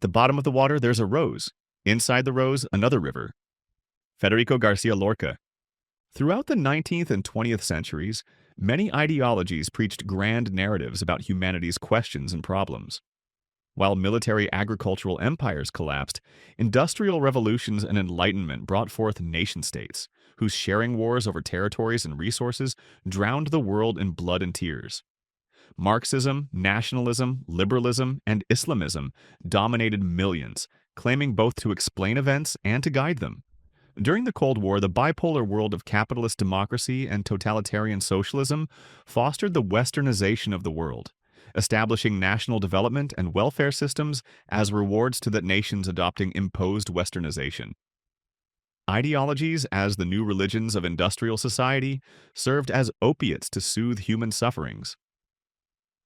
the bottom of the water, there's a rose. Inside the rose, another river. Federico Garcia Lorca. Throughout the 19th and 20th centuries, many ideologies preached grand narratives about humanity's questions and problems. While military agricultural empires collapsed, industrial revolutions and enlightenment brought forth nation-states, whose sharing wars over territories and resources drowned the world in blood and tears. Marxism, nationalism, liberalism, and Islamism dominated millions, claiming both to explain events and to guide them. During the Cold War, the bipolar world of capitalist democracy and totalitarian socialism fostered the westernization of the world, establishing national development and welfare systems as rewards to the nations adopting imposed westernization. Ideologies, as the new religions of industrial society, served as opiates to soothe human sufferings.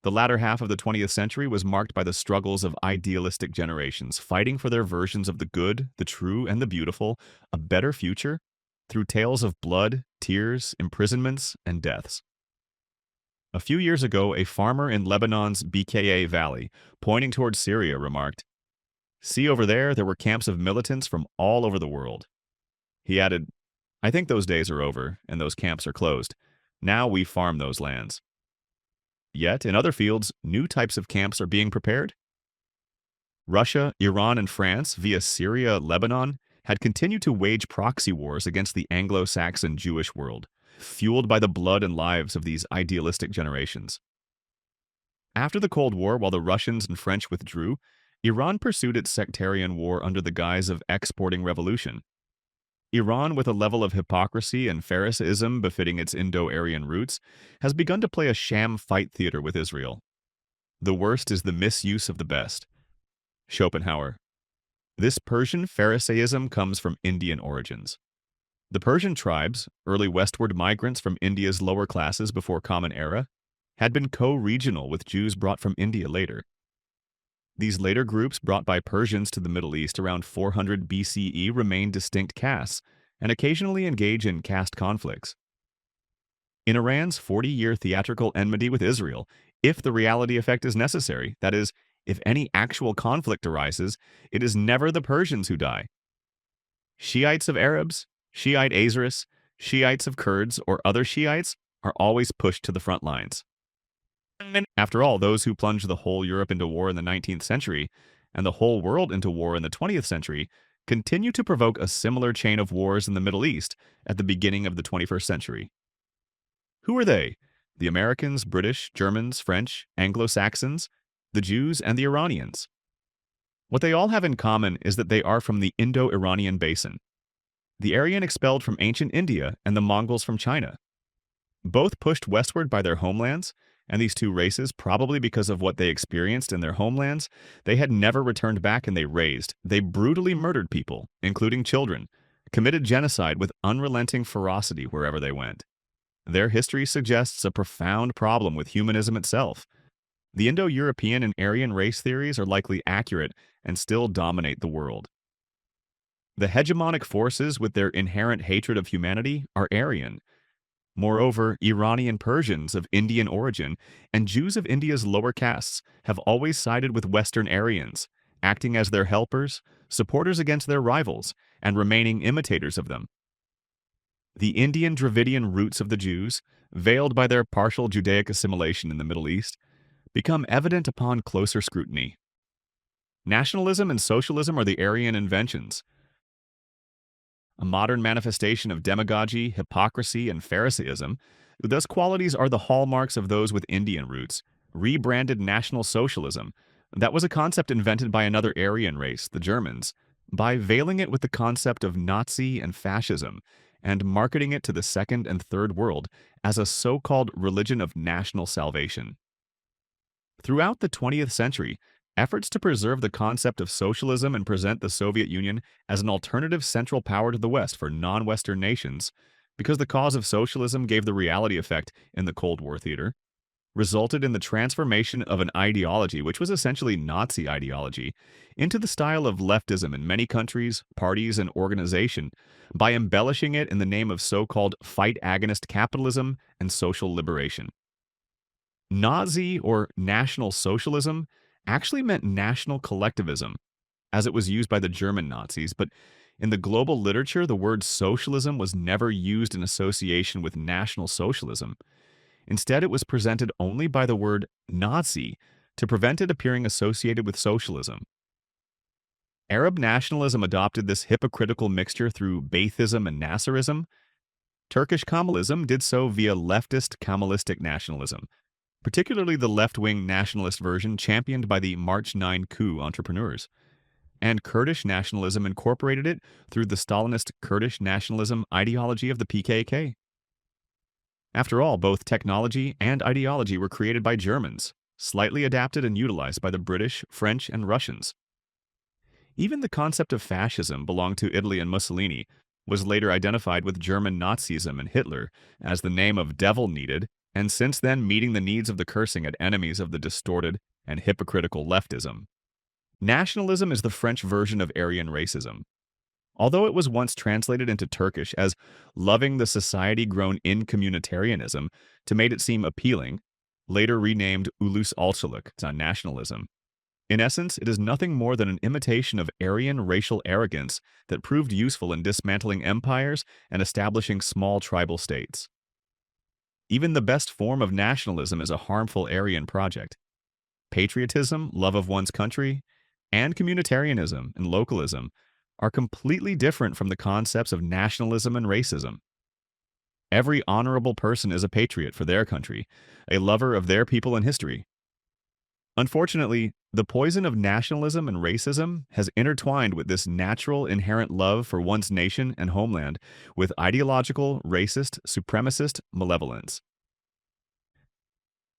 The latter half of the 20th century was marked by the struggles of idealistic generations, fighting for their versions of the good, the true, and the beautiful, a better future, through tales of blood, tears, imprisonments, and deaths. A few years ago, a farmer in Lebanon's Bka Valley, pointing towards Syria, remarked, "See over there, there were camps of militants from all over the world." He added, "I think those days are over, and those camps are closed. Now we farm those lands." Yet, in other fields, new types of camps are being prepared. Russia, Iran, and France, via Syria, Lebanon, had continued to wage proxy wars against the Anglo-Saxon Jewish world, fueled by the blood and lives of these idealistic generations. After the Cold War, while the Russians and French withdrew, Iran pursued its sectarian war under the guise of exporting revolution. Iran, with a level of hypocrisy and Pharisaism befitting its Indo-Aryan roots, has begun to play a sham fight theater with Israel. The worst is the misuse of the best. Schopenhauer. This Persian Pharisaism comes from Indian origins. The Persian tribes, early westward migrants from India's lower classes before Common Era, had been co-regional with Jews brought from India later. These later groups brought by Persians to the Middle East around 400 BCE remain distinct castes and occasionally engage in caste conflicts. In Iran's 40-year theatrical enmity with Israel, if the reality effect is necessary, that is, if any actual conflict arises, it is never the Persians who die. Shiites of Arabs, Shiite Azeris, Shiites of Kurds, or other Shiites are always pushed to the front lines. After all, those who plunged the whole Europe into war in the 19th century and the whole world into war in the 20th century continue to provoke a similar chain of wars in the Middle East at the beginning of the 21st century. Who are they? The Americans, British, Germans, French, Anglo-Saxons, the Jews, and the Iranians. What they all have in common is that they are from the Indo-Iranian basin. The Aryan expelled from ancient India and the Mongols from China. Both pushed westward by their homelands, and these two races, probably because of what they experienced in their homelands, they had never returned back and they brutally murdered people, including children, committed genocide with unrelenting ferocity wherever they went. Their history suggests a profound problem with humanism itself. The Indo-European and Aryan race theories are likely accurate and still dominate the world. The hegemonic forces with their inherent hatred of humanity are Aryan. Moreover, Iranian Persians of Indian origin and Jews of India's lower castes have always sided with Western Aryans, acting as their helpers, supporters against their rivals, and remaining imitators of them. The Indian Dravidian roots of the Jews, veiled by their partial Judaic assimilation in the Middle East, become evident upon closer scrutiny. Nationalism and socialism are the Aryan inventions, a modern manifestation of demagogy, hypocrisy, and Pharisaism. Those qualities are the hallmarks of those with Indian roots, rebranded National Socialism. That was a concept invented by another Aryan race, the Germans, by veiling it with the concept of Nazi and fascism, and marketing it to the second and third world as a so-called religion of national salvation. Throughout the 20th century, efforts to preserve the concept of socialism and present the Soviet Union as an alternative central power to the West for non-Western nations, because the cause of socialism gave the reality effect in the Cold War theater, resulted in the transformation of an ideology which was essentially Nazi ideology into the style of leftism in many countries, parties, and organization by embellishing it in the name of so-called fight agonist capitalism and social liberation. Nazi or National Socialism actually meant national collectivism, as it was used by the German Nazis, but in the global literature, the word socialism was never used in association with National Socialism. Instead, it was presented only by the word Nazi to prevent it appearing associated with socialism. Arab nationalism adopted this hypocritical mixture through Baithism and Nasserism. Turkish Kemalism did so via leftist Kemalistic nationalism, particularly the left-wing nationalist version championed by the March 9 coup entrepreneurs. And Kurdish nationalism incorporated it through the Stalinist Kurdish nationalism ideology of the PKK. After all, both technology and ideology were created by Germans, slightly adapted and utilized by the British, French, and Russians. Even the concept of fascism belonged to Italy and Mussolini, was later identified with German Nazism and Hitler as the name of devil needed, and since then meeting the needs of the cursing at enemies of the distorted and hypocritical leftism. Nationalism is the French version of Aryan racism. Although it was once translated into Turkish as loving the society grown in communitarianism to make it seem appealing, later renamed ulusalcılık nationalism. In essence, it is nothing more than an imitation of Aryan racial arrogance that proved useful in dismantling empires and establishing small tribal states. Even the best form of nationalism is a harmful Aryan project. Patriotism, love of one's country, and communitarianism and localism are completely different from the concepts of nationalism and racism. Every honorable person is a patriot for their country, a lover of their people and history. Unfortunately, the poison of nationalism and racism has intertwined with this natural inherent love for one's nation and homeland with ideological, racist, supremacist malevolence.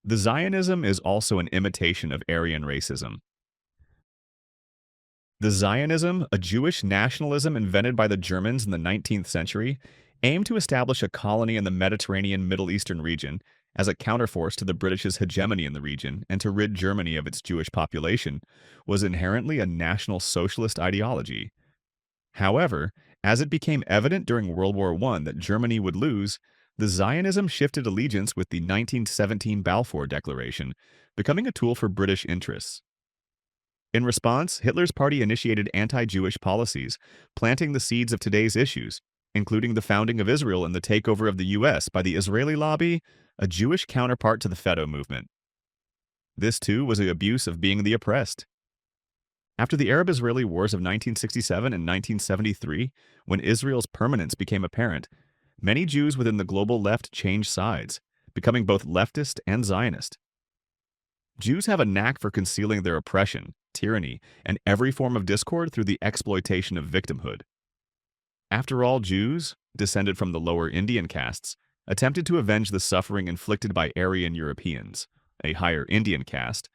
The Zionism is also an imitation of Aryan racism. The Zionism, a Jewish nationalism invented by the Germans in the 19th century, aimed to establish a colony in the Mediterranean Middle Eastern region as a counterforce to the British's hegemony in the region and to rid Germany of its Jewish population, was inherently a National Socialist ideology. However, as it became evident during World War I that Germany would lose, the Zionism shifted allegiance with the 1917 Balfour Declaration, becoming a tool for British interests. In response, Hitler's party initiated anti-Jewish policies, planting the seeds of today's issues, including the founding of Israel and the takeover of the U.S. by the Israeli lobby, a Jewish counterpart to the Feddo movement. This, too, was the abuse of being the oppressed. After the Arab-Israeli Wars of 1967 and 1973, when Israel's permanence became apparent, many Jews within the global left changed sides, becoming both leftist and Zionist. Jews have a knack for concealing their oppression, tyranny, and every form of discord through the exploitation of victimhood. After all, Jews, descended from the lower Indian castes, attempted to avenge the suffering inflicted by Aryan Europeans, a higher Indian caste,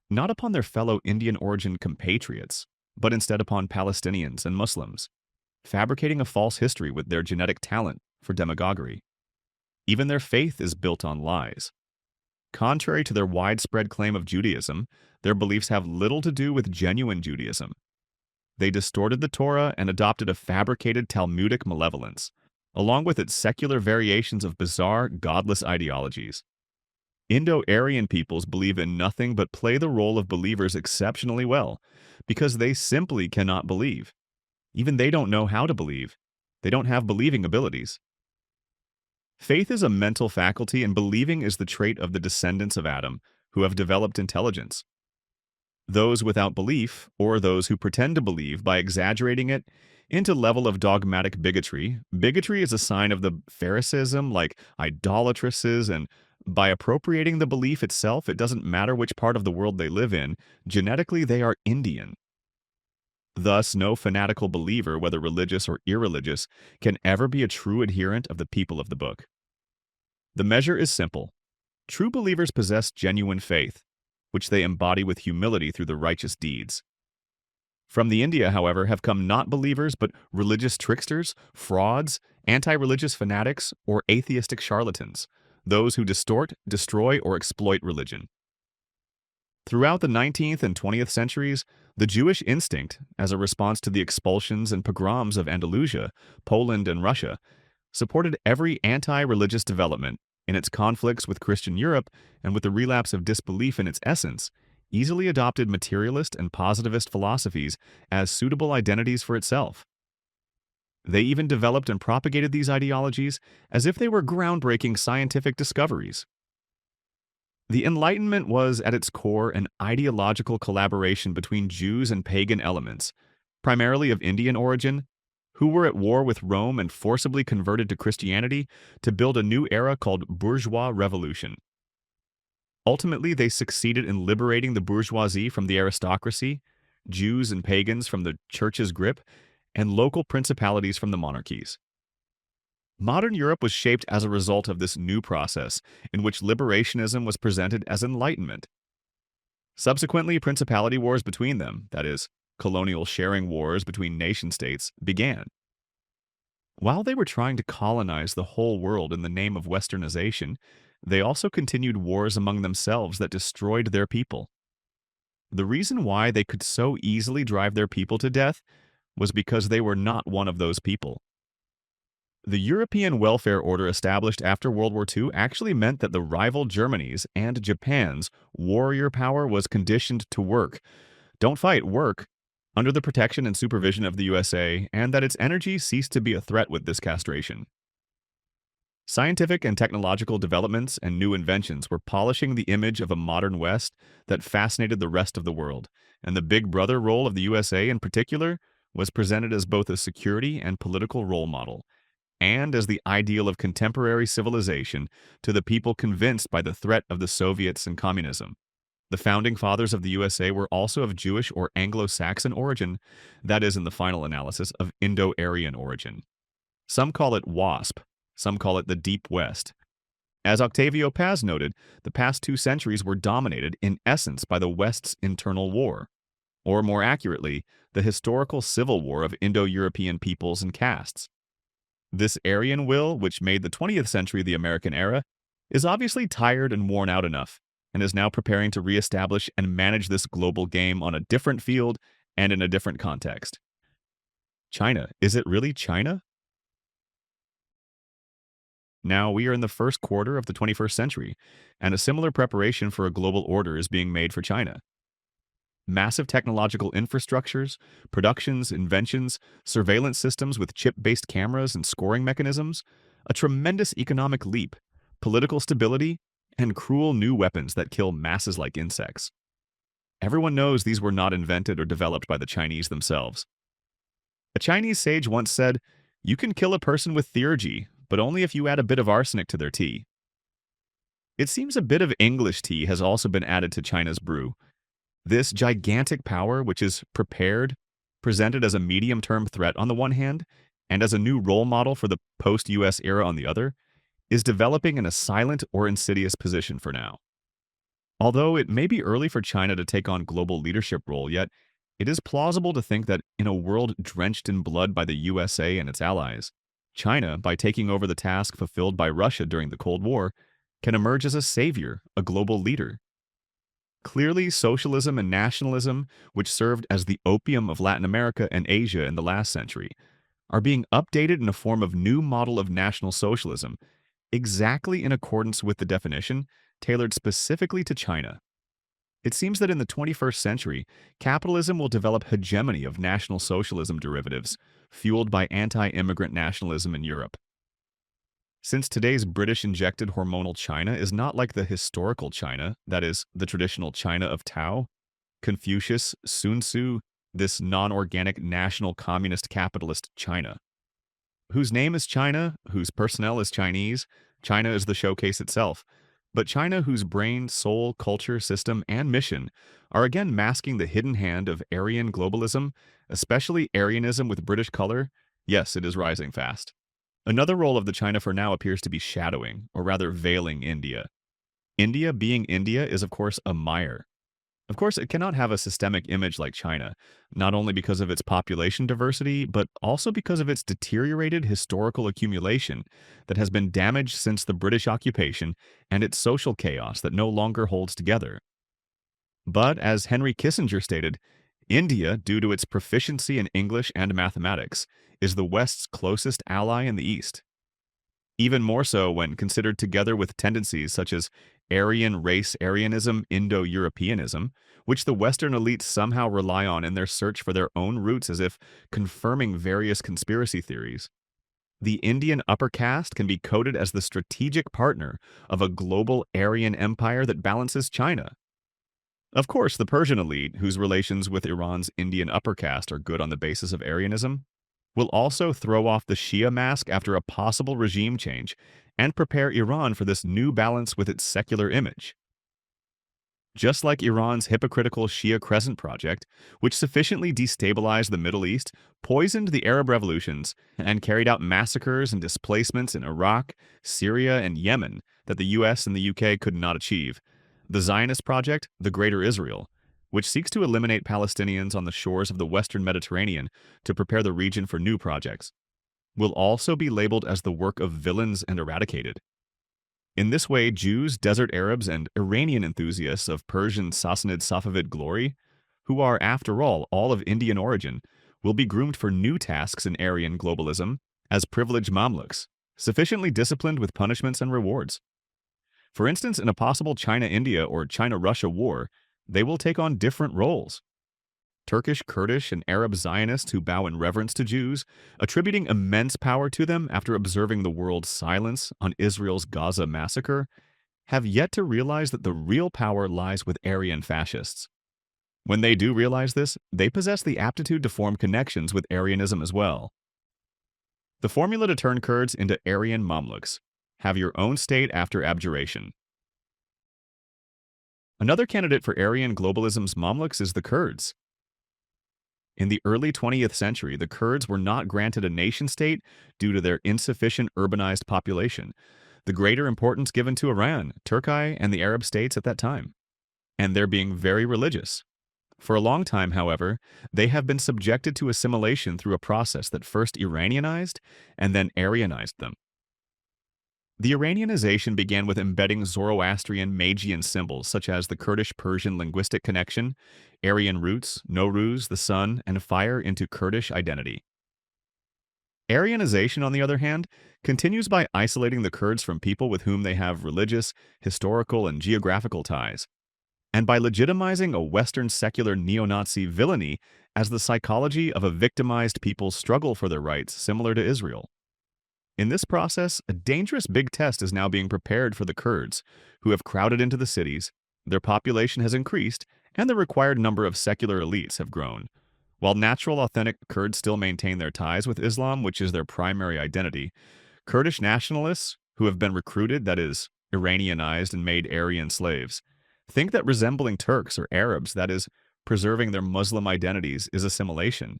not upon their fellow Indian origin compatriots, but instead upon Palestinians and Muslims, fabricating a false history with their genetic talent for demagoguery. Even their faith is built on lies. Contrary to their widespread claim of Judaism, their beliefs have little to do with genuine Judaism. They distorted the Torah and adopted a fabricated Talmudic malevolence, along with its secular variations of bizarre, godless ideologies. Indo-Aryan peoples believe in nothing but play the role of believers exceptionally well, because they simply cannot believe. Even they don't know how to believe. They don't have believing abilities. Faith is a mental faculty, and believing is the trait of the descendants of Adam, who have developed intelligence. Those without belief, or those who pretend to believe by exaggerating it into level of dogmatic bigotry. Bigotry is a sign of the Pharisaism, like idolatresses, and by appropriating the belief itself, it doesn't matter which part of the world they live in, genetically they are Indian. Thus, no fanatical believer, whether religious or irreligious, can ever be a true adherent of the people of the book. The measure is simple. True believers possess genuine faith, which they embody with humility through the righteous deeds. From the India, however, have come not believers but religious tricksters, frauds, anti-religious fanatics, or atheistic charlatans, those who distort, destroy, or exploit religion. Throughout the 19th and 20th centuries, the Jewish instinct, as a response to the expulsions and pogroms of Andalusia, Poland, and Russia, supported every anti-religious development in its conflicts with Christian Europe and with the relapse of disbelief in its essence, easily adopted materialist and positivist philosophies as suitable identities for itself. They even developed and propagated these ideologies as if they were groundbreaking scientific discoveries. The Enlightenment was, at its core, an ideological collaboration between Jews and pagan elements, primarily of Indian origin, who were at war with Rome and forcibly converted to Christianity to build a new era called bourgeois revolution. Ultimately, they succeeded in liberating the bourgeoisie from the aristocracy, Jews and pagans from the church's grip, and local principalities from the monarchies. Modern Europe was shaped as a result of this new process, in which liberationism was presented as enlightenment. Subsequently, principality wars between them, that is, colonial sharing wars between nation-states, began. While they were trying to colonize the whole world in the name of westernization, they also continued wars among themselves that destroyed their people. The reason why they could so easily drive their people to death was because they were not one of those people. The European welfare order established after World War II actually meant that the rival Germany's and Japan's warrior power was conditioned to work. Don't fight, work, under the protection and supervision of the USA, and that its energy ceased to be a threat with this castration. Scientific and technological developments and new inventions were polishing the image of a modern West that fascinated the rest of the world, and the big brother role of the USA in particular was presented as both a security and political role model, and as the ideal of contemporary civilization to the people convinced by the threat of the Soviets and communism. The founding fathers of the USA were also of Jewish or Anglo-Saxon origin, that is, in the final analysis, of Indo-Aryan origin. Some call it WASP, some call it the Deep West. As Octavio Paz noted, the past 2 centuries were dominated, in essence, by the West's internal war, or more accurately, the historical civil war of Indo-European peoples and castes. This Aryan will, which made the 20th century the American era, is obviously tired and worn out enough, and is now preparing to reestablish and manage this global game on a different field and in a different context. China. Is it really China? Now, we are in the first quarter of the 21st century, and a similar preparation for a global order is being made for China. Massive technological infrastructures, productions, inventions, surveillance systems with chip-based cameras and scoring mechanisms, a tremendous economic leap, political stability, and cruel new weapons that kill masses like insects. Everyone knows these were not invented or developed by the Chinese themselves. A Chinese sage once said, "You can kill a person with theurgy, but only if you add a bit of arsenic to their tea." It seems a bit of English tea has also been added to China's brew. This gigantic power, which is presented as a medium-term threat on the one hand, and as a new role model for the post-US era on the other, is developing in a silent or insidious position for now. Although it may be early for China to take on global leadership role, yet it is plausible to think that in a world drenched in blood by the USA and its allies, China, by taking over the task fulfilled by Russia during the Cold War, can emerge as a savior, a global leader. Clearly, socialism and nationalism, which served as the opium of Latin America and Asia in the last century, are being updated in a form of new model of National Socialism, exactly in accordance with the definition tailored specifically to China. It seems that in the 21st century, capitalism will develop hegemony of National Socialism derivatives, fueled by anti-immigrant nationalism in Europe. Since today's British-injected hormonal China is not like the historical China, that is, the traditional China of Tao, Confucius, Sun Tzu, this non-organic national communist capitalist China, whose name is China, whose personnel is Chinese, China is the showcase itself, but China whose brain, soul, culture, system, and mission are again masking the hidden hand of Aryan globalism, especially Aryanism with British color. Yes, it is rising fast. Another role of the China for now appears to be shadowing, or rather veiling India. India being India is of course a mire. Of course, it cannot have a systemic image like China, not only because of its population diversity, but also because of its deteriorated historical accumulation that has been damaged since the British occupation and its social chaos that no longer holds together. But, as Henry Kissinger stated, India, due to its proficiency in English and mathematics, is the West's closest ally in the East. Even more so when considered together with tendencies such as Aryan race Aryanism, Indo-Europeanism, which the Western elites somehow rely on in their search for their own roots as if confirming various conspiracy theories. The Indian upper caste can be coded as the strategic partner of a global Aryan empire that balances China. Of course, the Persian elite, whose relations with Iran's Indian upper caste are good on the basis of Aryanism, will also throw off the Shia mask after a possible regime change and prepare Iran for this new balance with its secular image. Just like Iran's hypocritical Shia Crescent project, which sufficiently destabilized the Middle East, poisoned the Arab revolutions, and carried out massacres and displacements in Iraq, Syria, and Yemen that the US and the UK could not achieve, the Zionist project, the Greater Israel, which seeks to eliminate Palestinians on the shores of the Western Mediterranean to prepare the region for new projects, will also be labeled as the work of villains and eradicated. In this way, Jews, desert Arabs, and Iranian enthusiasts of Persian Sassanid Safavid glory, who are, after all of Indian origin, will be groomed for new tasks in Aryan globalism as privileged Mamluks, sufficiently disciplined with punishments and rewards. For instance, in a possible China-India or China-Russia war, they will take on different roles. Turkish, Kurdish, and Arab Zionists who bow in reverence to Jews, attributing immense power to them after observing the world's silence on Israel's Gaza massacre, have yet to realize that the real power lies with Aryan fascists. When they do realize this, they possess the aptitude to form connections with Aryanism as well. The formula to turn Kurds into Aryan Mamluks: have your own state after abjuration. Another candidate for Aryan globalism's Mamluks is the Kurds. In the early 20th century, the Kurds were not granted a nation-state due to their insufficient urbanized population, the greater importance given to Iran, Turkey, and the Arab states at that time, and their being very religious. For a long time, however, they have been subjected to assimilation through a process that first Iranianized and then Aryanized them. The Iranianization began with embedding Zoroastrian Magian symbols such as the Kurdish-Persian linguistic connection, Aryan roots, Nowruz, the sun, and fire into Kurdish identity. Aryanization, on the other hand, continues by isolating the Kurds from people with whom they have religious, historical, and geographical ties, and by legitimizing a Western secular neo-Nazi villainy as the psychology of a victimized people's struggle for their rights similar to Israel. In this process, a dangerous big test is now being prepared for the Kurds, who have crowded into the cities, their population has increased, and the required number of secular elites have grown. While natural, authentic Kurds still maintain their ties with Islam, which is their primary identity, Kurdish nationalists, who have been recruited, that is, Iranianized and made Aryan slaves, think that resembling Turks or Arabs, that is, preserving their Muslim identities, is assimilation.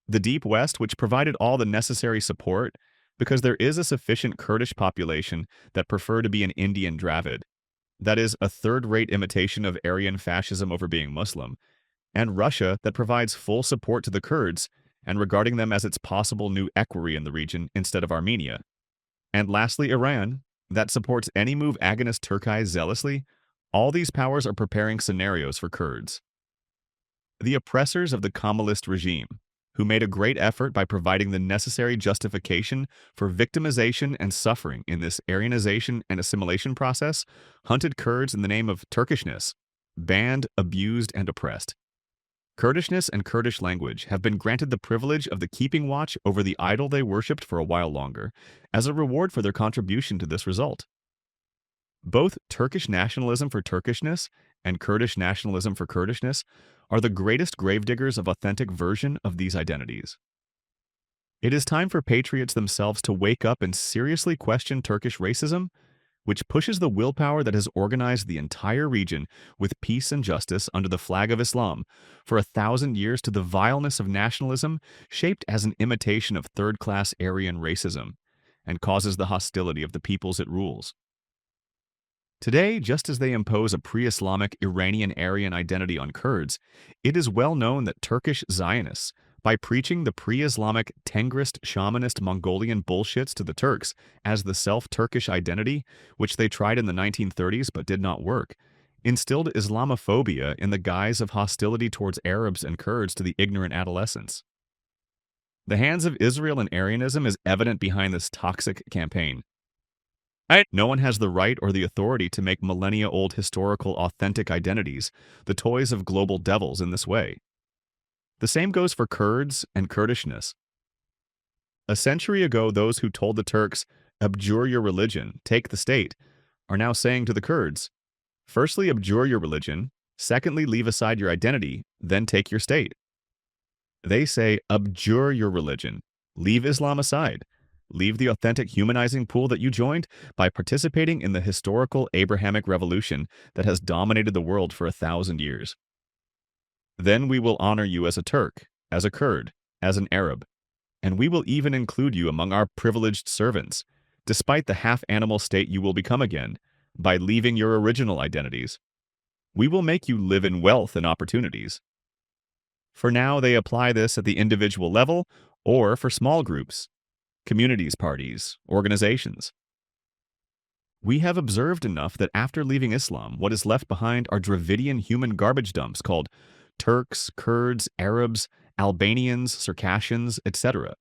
The Deep West, which provided all the necessary support, because there is a sufficient Kurdish population that prefer to be an Indian Dravid, that is, a third-rate imitation of Aryan fascism over being Muslim, and Russia that provides full support to the Kurds and regarding them as its possible new equerry in the region instead of Armenia. And lastly, Iran, that supports any move against Turkey zealously. All these powers are preparing scenarios for Kurds. The oppressors of the Kemalist regime, who made a great effort by providing the necessary justification for victimization and suffering in this Aryanization and assimilation process, hunted Kurds in the name of Turkishness, banned, abused, and oppressed. Kurdishness and Kurdish language have been granted the privilege of the keeping watch over the idol they worshipped for a while longer, as a reward for their contribution to this result. Both Turkish nationalism for Turkishness and Kurdish nationalism for Kurdishness are the greatest gravediggers of authentic version of these identities. It is time for patriots themselves to wake up and seriously question Turkish racism, which pushes the willpower that has organized the entire region with peace and justice under the flag of Islam for 1,000 years to the vileness of nationalism shaped as an imitation of third-class Aryan racism, and causes the hostility of the peoples it rules. Today, just as they impose a pre-Islamic Iranian Aryan identity on Kurds, it is well known that Turkish Zionists, by preaching the pre-Islamic Tengrist shamanist Mongolian bullshits to the Turks as the self-Turkish identity, which they tried in the 1930s but did not work, instilled Islamophobia in the guise of hostility towards Arabs and Kurds to the ignorant adolescents. The hands of Israel in Aryanism is evident behind this toxic campaign. No one has the right or the authority to make millennia-old historical authentic identities the toys of global devils in this way. The same goes for Kurds and Kurdishness. A century ago, those who told the Turks, abjure your religion, take the state, are now saying to the Kurds, firstly, abjure your religion, secondly, leave aside your identity, then take your state. They say, abjure your religion, leave Islam aside, leave the authentic humanizing pool that you joined by participating in the historical Abrahamic revolution that has dominated the world for 1,000 years. Then we will honor you as a Turk, as a Kurd, as an Arab, and we will even include you among our privileged servants, despite the half-animal state you will become again, by leaving your original identities. We will make you live in wealth and opportunities. For now, they apply this at the individual level or for small groups, communities, parties, organizations. We have observed enough that after leaving Islam, what is left behind are Dravidian human garbage dumps called Turks, Kurds, Arabs, Albanians, Circassians, etc.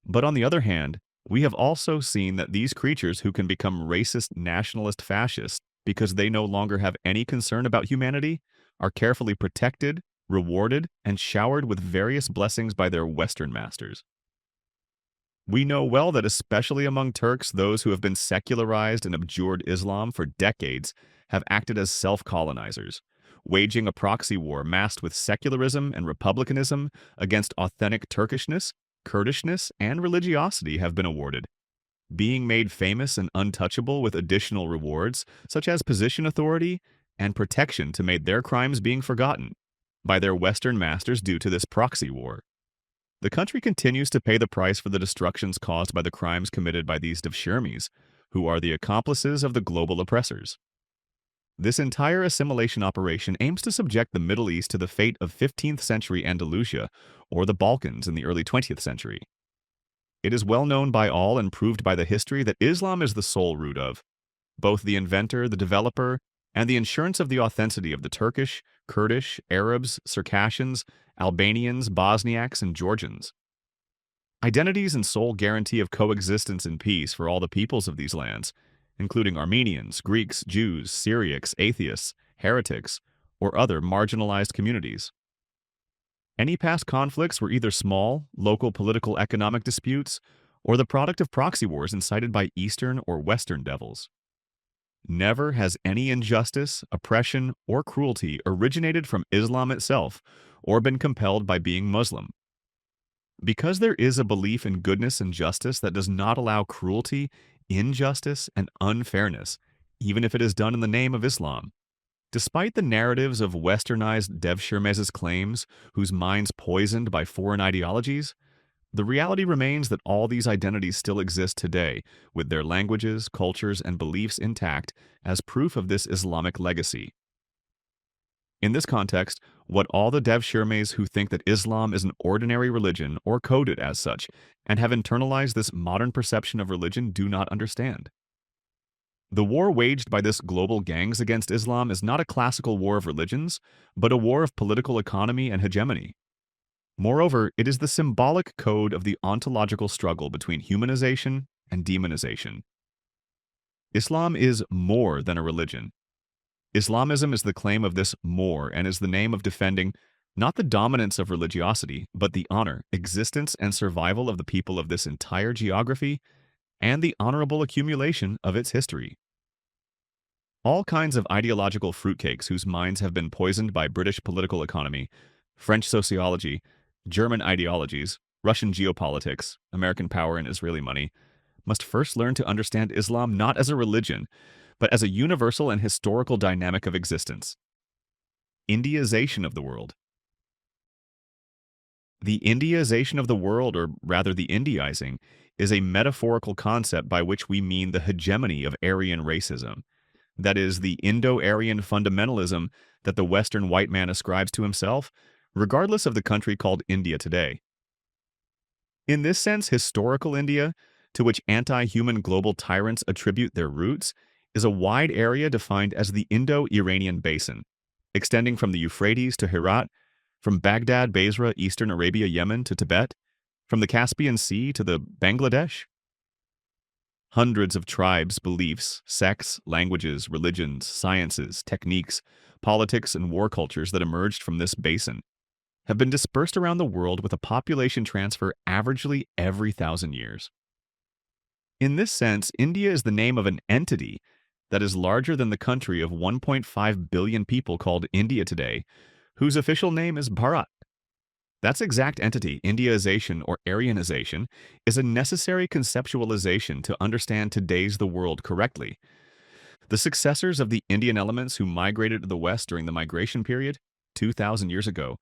But on the other hand, we have also seen that these creatures who can become racist, nationalist, fascist because they no longer have any concern about humanity are carefully protected, rewarded, and showered with various blessings by their Western masters. We know well that especially among Turks, those who have been secularized and abjured Islam for decades have acted as self-colonizers, waging a proxy war masked with secularism and republicanism against authentic Turkishness, Kurdishness, and religiosity have been awarded, being made famous and untouchable with additional rewards such as position authority and protection to make their crimes being forgotten by their Western masters due to this proxy war. The country continues to pay the price for the destructions caused by the crimes committed by these devshirmes, who are the accomplices of the global oppressors. This entire assimilation operation aims to subject the Middle East to the fate of 15th century Andalusia or the Balkans in the early 20th century. It is well known by all and proved by the history that Islam is the sole root of both the inventor, the developer, and the insurance of the authenticity of the Turkish, Kurdish, Arabs, Circassians, Albanians, Bosniaks, and Georgians. Identities and sole guarantee of coexistence and peace for all the peoples of these lands, including Armenians, Greeks, Jews, Syriacs, atheists, heretics, or other marginalized communities. Any past conflicts were either small, local political economic disputes, or the product of proxy wars incited by Eastern or Western devils. Never has any injustice, oppression, or cruelty originated from Islam itself or been compelled by being Muslim. Because there is a belief in goodness and justice that does not allow cruelty, injustice, and unfairness, even if it is done in the name of Islam. Despite the narratives of westernized devshirmes's claims, whose minds poisoned by foreign ideologies, the reality remains that all these identities still exist today, with their languages, cultures, and beliefs intact as proof of this Islamic legacy. In this context, what all the devshirmes who think that Islam is an ordinary religion or code it as such, and have internalized this modern perception of religion do not understand. The war waged by this global gangs against Islam is not a classical war of religions, but a war of political economy and hegemony. Moreover, it is the symbolic code of the ontological struggle between humanization and demonization. Islam is more than a religion. Islamism is the claim of this more and is the name of defending not the dominance of religiosity, but the honor, existence, and survival of the people of this entire geography and the honorable accumulation of its history. All kinds of ideological fruitcakes whose minds have been poisoned by British political economy, French sociology, German ideologies, Russian geopolitics, American power, and Israeli money, must first learn to understand Islam not as a religion, but as a universal and historical dynamic of existence. Indiaization of the world. The Indiaization of the world, or rather the Indiaizing, is a metaphorical concept by which we mean the hegemony of Aryan racism. That is, the Indo-Aryan fundamentalism that the Western white man ascribes to himself, regardless of the country called India today. In this sense, historical India, to which anti-human global tyrants attribute their roots, is a wide area defined as the Indo-Iranian basin, extending from the Euphrates to Herat, from Baghdad, Basra, Eastern Arabia, Yemen to Tibet, from the Caspian Sea to the Bangladesh. Hundreds of tribes, beliefs, sects, languages, religions, sciences, techniques, politics, and war cultures that emerged from this basin have been dispersed around the world with a population transfer averagely every 1,000 years. In this sense, India is the name of an entity that is larger than the country of 1.5 billion people called India today, whose official name is Bharat. That's exact entity, Indiaization or Aryanization, is a necessary conceptualization to understand today's the world correctly. The successors of the Indian elements who migrated to the West during the migration period, 2,000 years ago,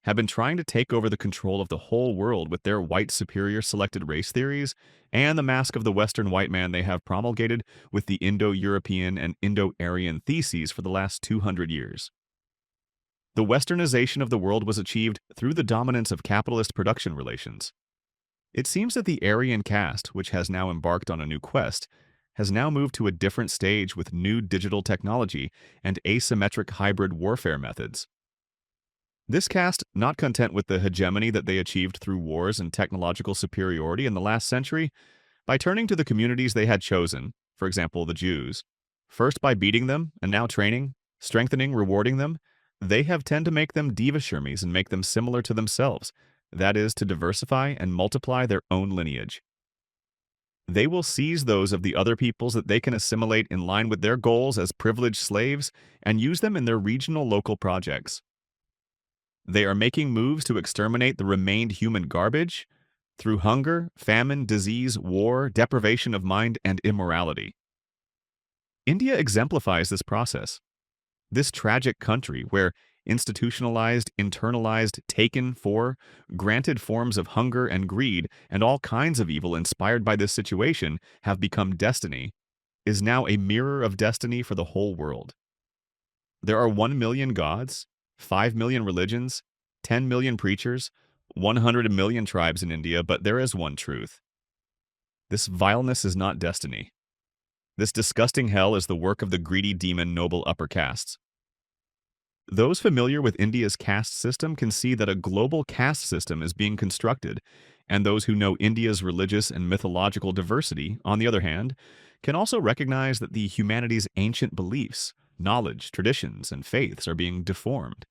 have been trying to take over the control of the whole world with their white superior selected race theories and the mask of the Western white man they have promulgated with the Indo-European and Indo-Aryan theses for the last 200 years. The westernization of the world was achieved through the dominance of capitalist production relations. It seems that the Aryan caste, which has now embarked on a new quest, has now moved to a different stage with new digital technology and asymmetric hybrid warfare methods. This caste, not content with the hegemony that they achieved through wars and technological superiority in the last century, by turning to the communities they had chosen, for example the Jews, first by beating them and now training, strengthening, rewarding them, they have tend to make them devashermis and make them similar to themselves, that is, to diversify and multiply their own lineage. They will seize those of the other peoples that they can assimilate in line with their goals as privileged slaves and use them in their regional local projects. They are making moves to exterminate the remained human garbage through hunger, famine, disease, war, deprivation of mind, and immorality. India exemplifies this process. This tragic country where institutionalized, internalized, taken for, granted forms of hunger and greed and all kinds of evil inspired by this situation have become destiny, is now a mirror of destiny for the whole world. There are 1 million gods, 5 million religions, 10 million preachers, 100 million tribes in India, but there is one truth. This vileness is not destiny. This disgusting hell is the work of the greedy demon noble upper castes. Those familiar with India's caste system can see that a global caste system is being constructed, and those who know India's religious and mythological diversity, on the other hand, can also recognize that the humanity's ancient beliefs, knowledge, traditions, and faiths are being deformed.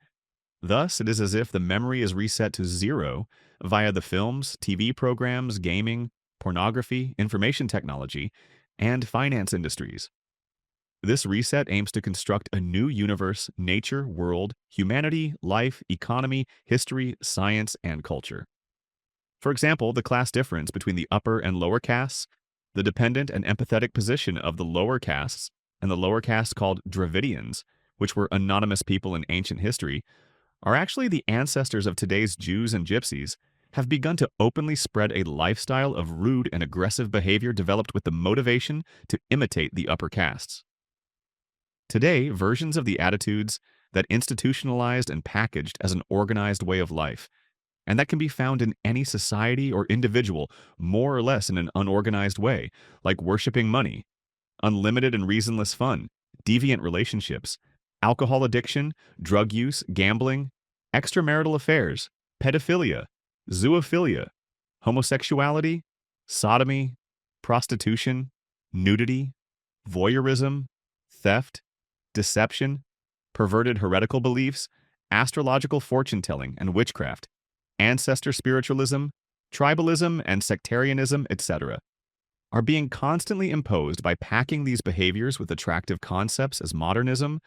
Thus, it is as if the memory is reset to zero via the films, TV programs, gaming, pornography, information technology, and finance industries. This reset aims to construct a new universe, nature, world, humanity, life, economy, history, science, and culture. For example, the class difference between the upper and lower castes, the dependent and empathetic position of the lower castes, and the lower caste called Dravidians, which were anonymous people in ancient history, are actually the ancestors of today's Jews and Gypsies, have begun to openly spread a lifestyle of rude and aggressive behavior developed with the motivation to imitate the upper castes. Today, versions of the attitudes that institutionalized and packaged as an organized way of life, and that can be found in any society or individual more or less in an unorganized way, like worshiping money, unlimited and reasonless fun, deviant relationships, alcohol addiction, drug use, gambling, extramarital affairs, pedophilia, zoophilia, homosexuality, sodomy, prostitution, nudity, voyeurism, theft, deception, perverted heretical beliefs, astrological fortune-telling and witchcraft, ancestor spiritualism, tribalism and sectarianism, etc., are being constantly imposed by packing these behaviors with attractive concepts as modernism,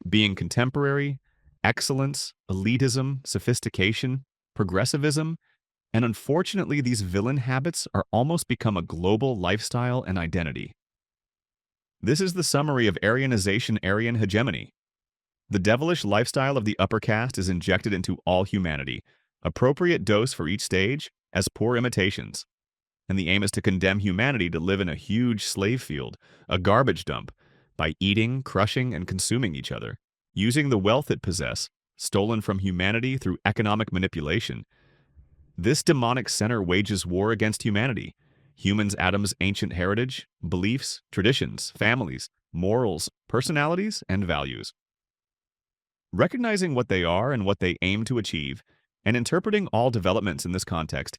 being contemporary, excellence, elitism, sophistication, progressivism, and unfortunately these villain habits are almost become a global lifestyle and identity. This is the summary of Aryanization, Aryan hegemony. The devilish lifestyle of the upper caste is injected into all humanity, appropriate dose for each stage, as poor imitations. And the aim is to condemn humanity to live in a huge slave field, a garbage dump, by eating, crushing, and consuming each other, using the wealth it possesses, stolen from humanity through economic manipulation. This demonic center wages war against humanity, humans' atoms' ancient heritage, beliefs, traditions, families, morals, personalities, and values. Recognizing what they are and what they aim to achieve, and interpreting all developments in this context,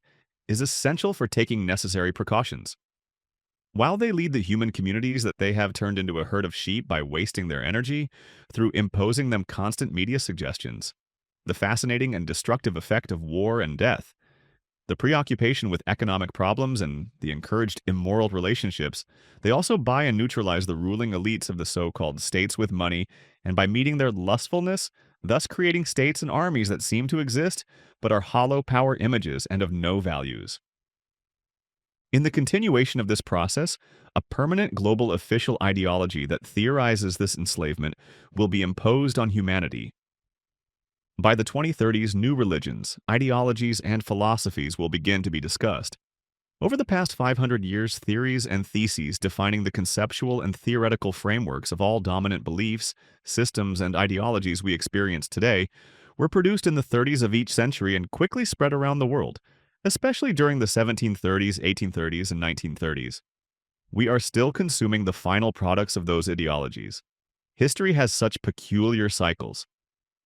is essential for taking necessary precautions. While they lead the human communities that they have turned into a herd of sheep by wasting their energy through imposing them constant media suggestions, the fascinating and destructive effect of war and death, the preoccupation with economic problems and the encouraged immoral relationships, they also buy and neutralize the ruling elites of the so-called states with money, and by meeting their lustfulness, thus creating states and armies that seem to exist, but are hollow power images and of no values. In the continuation of this process, a permanent global official ideology that theorizes this enslavement will be imposed on humanity. By the 2030s, new religions, ideologies, and philosophies will begin to be discussed. Over the past 500 years, theories and theses defining the conceptual and theoretical frameworks of all dominant beliefs, systems, and ideologies we experience today were produced in the 30s of each century and quickly spread around the world, especially during the 1730s, 1830s, and 1930s. We are still consuming the final products of those ideologies. History has such peculiar cycles.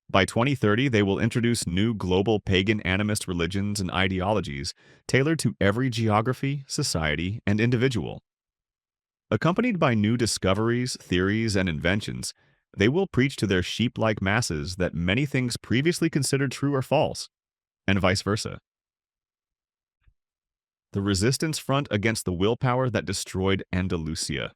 By 2030, they will introduce new global pagan animist religions and ideologies tailored to every geography, society, and individual. Accompanied by new discoveries, theories, and inventions, they will preach to their sheep-like masses that many things previously considered true are false, and vice versa. The resistance front against the willpower that destroyed Andalusia.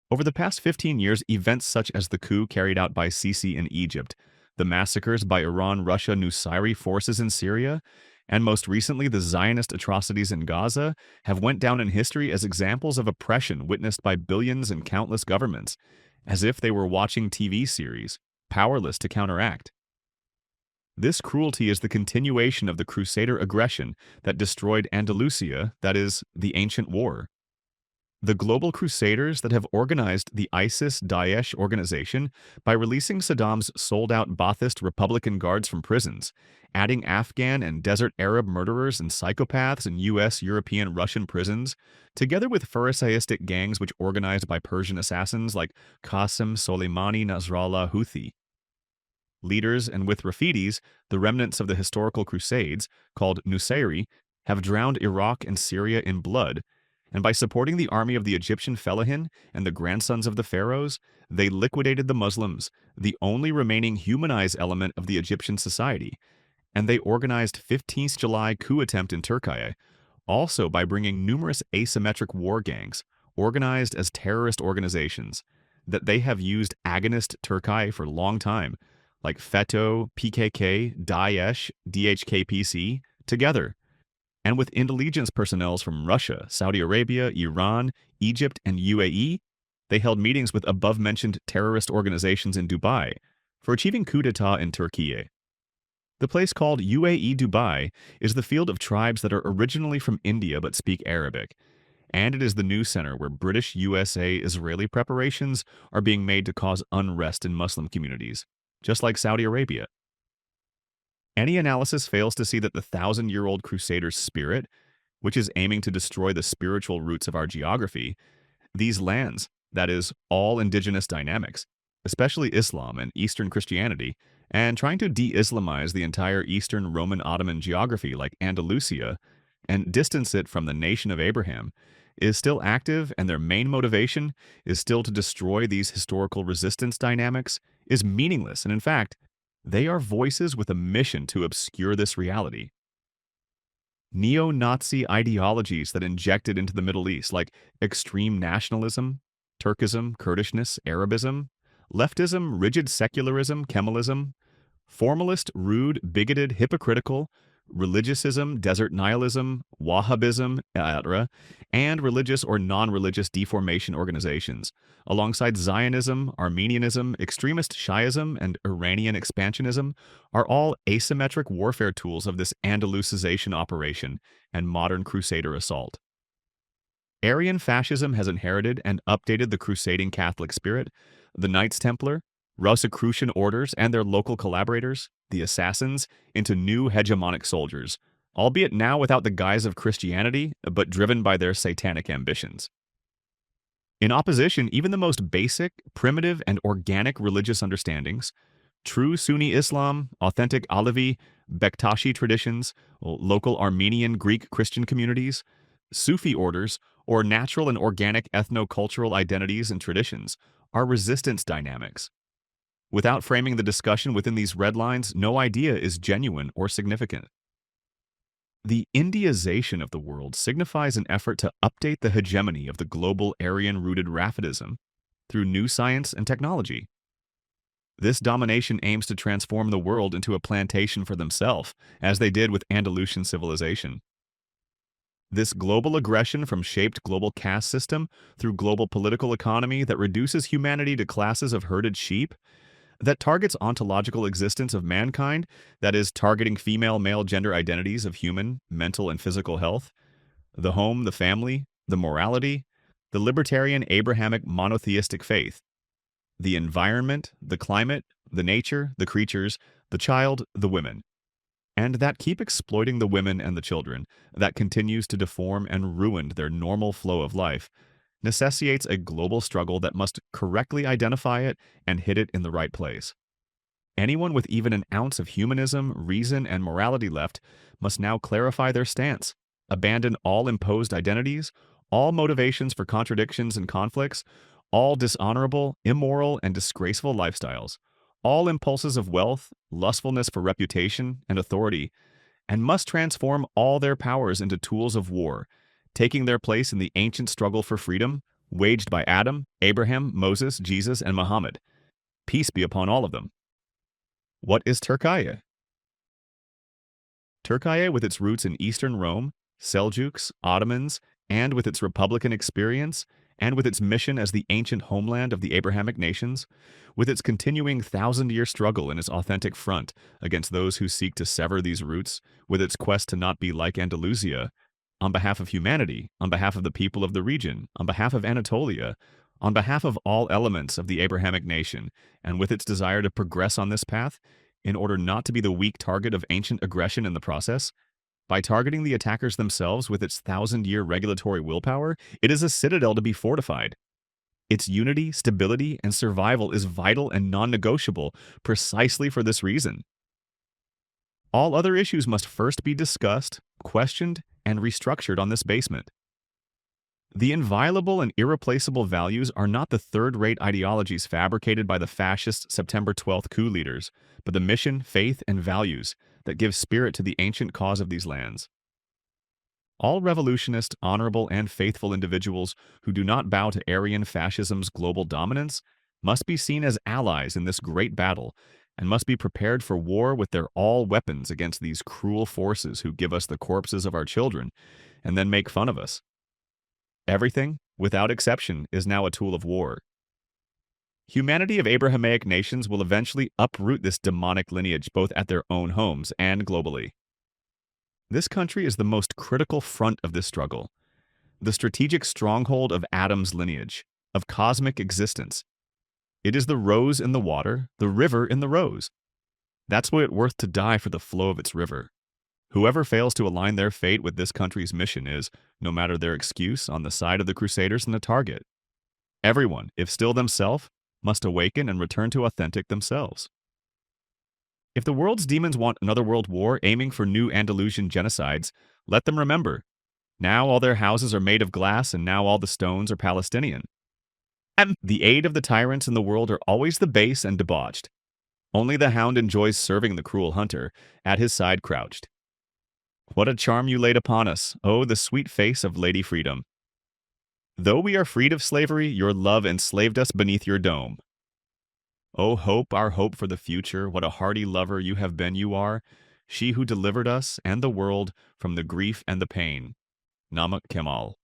Over the past 15 years, events such as the coup carried out by Sisi in Egypt, the massacres by Iran-Russia-Nusayri forces in Syria, and most recently the Zionist atrocities in Gaza have went down in history as examples of oppression witnessed by billions and countless governments, as if they were watching TV series, powerless to counteract. This cruelty is the continuation of the Crusader aggression that destroyed Andalusia, that is, the ancient war. The global crusaders that have organized the ISIS-Daesh organization by releasing Saddam's sold-out Ba'athist Republican guards from prisons, adding Afghan and desert Arab murderers and psychopaths in US, European, Russian prisons, together with Pharisaistic gangs which organized by Persian assassins like Qasem Soleimani Nasrallah Houthi. Leaders, and with Rafidi's, the remnants of the historical crusades, called Nusayri, have drowned Iraq and Syria in blood, and by supporting the army of the Egyptian Fellahin and the grandsons of the pharaohs, they liquidated the Muslims, the only remaining humanized element of the Egyptian society, and they organized 15th July coup attempt in Turkey, also by bringing numerous asymmetric war gangs, organized as terrorist organizations, that they have used agonist Turkey for a long time, like FETÖ, PKK, Daesh, DHKPC, together, and with intelligence personnel from Russia, Saudi Arabia, Iran, Egypt, and UAE, they held meetings with above-mentioned terrorist organizations in Dubai for achieving coup d'etat in Turkey. The place called UAE Dubai is the field of tribes that are originally from India but speak Arabic, and it is the news center where British, USA, Israeli preparations are being made to cause unrest in Muslim communities, just like Saudi Arabia. Any analysis fails to see that the thousand-year-old Crusaders' spirit, which is aiming to destroy the spiritual roots of our geography, these lands, that is, all indigenous dynamics, especially Islam and Eastern Christianity, and trying to de-Islamize the entire Eastern Roman Ottoman geography like Andalusia, and distance it from the nation of Abraham, is still active, and their main motivation is still to destroy these historical resistance dynamics, is meaningless, and in fact, they are voices with a mission to obscure this reality. Neo-Nazi ideologies that injected into the Middle East, like extreme nationalism, Turkism, Kurdishness, Arabism, leftism, rigid secularism, Kemalism, formalist, rude, bigoted, hypocritical, religiousism, desert nihilism, Wahhabism, etc., and religious or non-religious deformation organizations, alongside Zionism, Armenianism, extremist Shiism, and Iranian expansionism, are all asymmetric warfare tools of this Andalusization operation and modern crusader assault. Aryan fascism has inherited and updated the crusading Catholic spirit, the Knights Templar, Rosicrucian orders and their local collaborators, the assassins, into new hegemonic soldiers, albeit now without the guise of Christianity, but driven by their satanic ambitions. In opposition, even the most basic, primitive, and organic religious understandings, true Sunni Islam, authentic Alevi, Bektashi traditions, local Armenian Greek Christian communities, Sufi orders, or natural and organic ethno-cultural identities and traditions, are resistance dynamics. Without framing the discussion within these red lines, no idea is genuine or significant. The Indiaization of the world signifies an effort to update the hegemony of the global Aryan-rooted Rafidism through new science and technology. This domination aims to transform the world into a plantation for themselves, as they did with Andalusian civilization. This global aggression from shaped global caste system through global political economy that reduces humanity to classes of herded sheep, that targets ontological existence of mankind, that is, targeting female-male gender identities of human, mental, and physical health, the home, the family, the morality, the libertarian Abrahamic monotheistic faith, the environment, the climate, the nature, the creatures, the child, the women, and that keep exploiting the women and the children, that continues to deform and ruin their normal flow of life, necessitates a global struggle that must correctly identify it and hit it in the right place. Anyone with even an ounce of humanism, reason, and morality left must now clarify their stance, abandon all imposed identities, all motivations for contradictions and conflicts, all dishonorable, immoral, and disgraceful lifestyles, all impulses of wealth, lustfulness for reputation and authority, and must transform all their powers into tools of war, taking their place in the ancient struggle for freedom, waged by Adam, Abraham, Moses, Jesus, and Muhammad. Peace be upon all of them. What is Turkey? Turkey, with its roots in Eastern Rome, Seljuks, Ottomans, and with its republican experience, and with its mission as the ancient homeland of the Abrahamic nations, with its continuing thousand-year struggle in its authentic front against those who seek to sever these roots, with its quest to not be like Andalusia, on behalf of humanity, on behalf of the people of the region, on behalf of Anatolia, on behalf of all elements of the Abrahamic nation, and with its desire to progress on this path, in order not to be the weak target of ancient aggression in the process, by targeting the attackers themselves with its thousand-year regulatory willpower, it is a citadel to be fortified. Its unity, stability, and survival is vital and non-negotiable precisely for this reason. All other issues must first be discussed, questioned, and restructured on this basement. The inviolable and irreplaceable values are not the third-rate ideologies fabricated by the fascist September 12th coup leaders, but the mission, faith, and values that give spirit to the ancient cause of these lands. All revolutionist, honorable, and faithful individuals who do not bow to Aryan fascism's global dominance must be seen as allies in this great battle and must be prepared for war with their all weapons against these cruel forces who give us the corpses of our children and then make fun of us. Everything, without exception, is now a tool of war. Humanity of Abrahamic nations will eventually uproot this demonic lineage both at their own homes and globally. This country is the most critical front of this struggle, the strategic stronghold of Adam's lineage, of cosmic existence. It is the rose in the water, the river in the rose. That's why it's worth to die for the flow of its river. Whoever fails to align their fate with this country's mission is, no matter their excuse, on the side of the Crusaders and the target. Everyone, if still themselves, must awaken and return to authentic themselves. If the world's demons want another world war aiming for new Andalusian genocides, let them remember, now all their houses are made of glass and now all the stones are Palestinian. The aid of the tyrants in the world are always the base and debauched. Only the hound enjoys serving the cruel hunter, at his side crouched. What a charm you laid upon us, oh, the sweet face of Lady Freedom. Though we are freed of slavery, your love enslaved us beneath your dome. O hope, our hope for the future, what a hearty lover you have been you are, she who delivered us and the world from the grief and the pain. Namak Kemal.